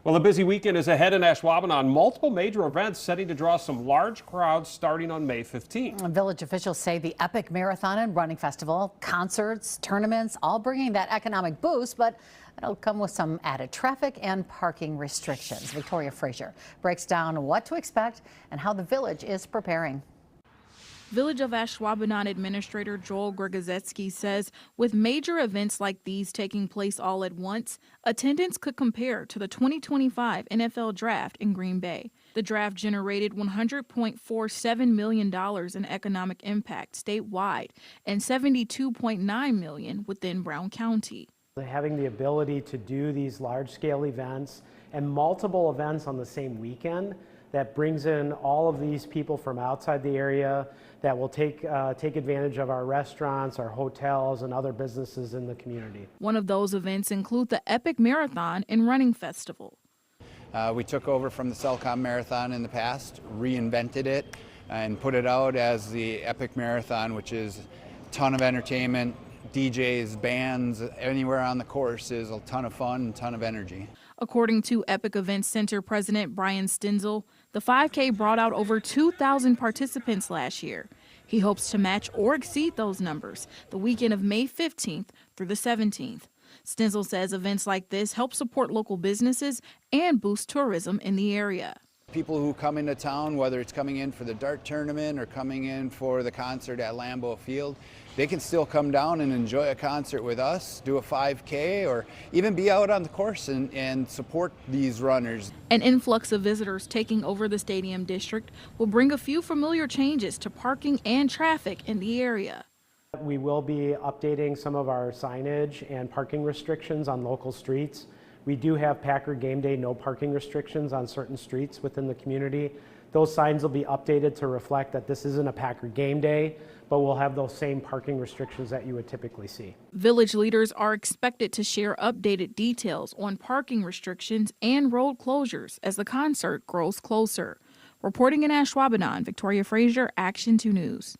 Well, a busy weekend is ahead in Ashwaubenon. Multiple major events setting to draw some large crowds starting on May 15th. Village officials say the epic marathon and running festival, concerts, tournaments, all bringing that economic boost, but it'll come with some added traffic and parking restrictions. Victoria Frazier breaks down what to expect and how the village is preparing. Village of Ashwaubenon Administrator Joel Grgazetsky says with major events like these taking place all at once, attendance could compare to the 2025 NFL Draft in Green Bay. The draft generated $100.47 million in economic impact statewide and $72.9 million within Brown County. Having the ability to do these large-scale events and multiple events on the same weekend that brings in all of these people from outside the area that will take advantage of our restaurants, our hotels, and other businesses in the community. One of those events include the Epic Marathon and Running Festival. We took over from the Celcom Marathon in the past, reinvented it, and put it out as the Epic Marathon, which is a ton of entertainment, DJs, bands, anywhere on the course is a ton of fun and a ton of energy. According to Epic Events Center President Brian Stenzel, the 5K brought out over 2,000 participants last year. He hopes to match or exceed those numbers the weekend of May 15th through the 17th. Stenzel says events like this help support local businesses and boost tourism in the area. People who come into town, whether it's coming in for the dart tournament or coming in for the concert at Lambeau Field, they can still come down and enjoy a concert with us, do a 5K, or even be out on the course and support these runners. An influx of visitors taking over the stadium district will bring a few familiar changes to parking and traffic in the area. We will be updating some of our signage and parking restrictions on local streets. We do have Packer Game Day no parking restrictions on certain streets within the community. Those signs will be updated to reflect that this isn't a Packer Game Day, but we'll have those same parking restrictions that you would typically see. Village leaders are expected to share updated details on parking restrictions and road closures as the concert grows closer. Reporting in Ashwaubenon, Victoria Frazier, Action 2 News.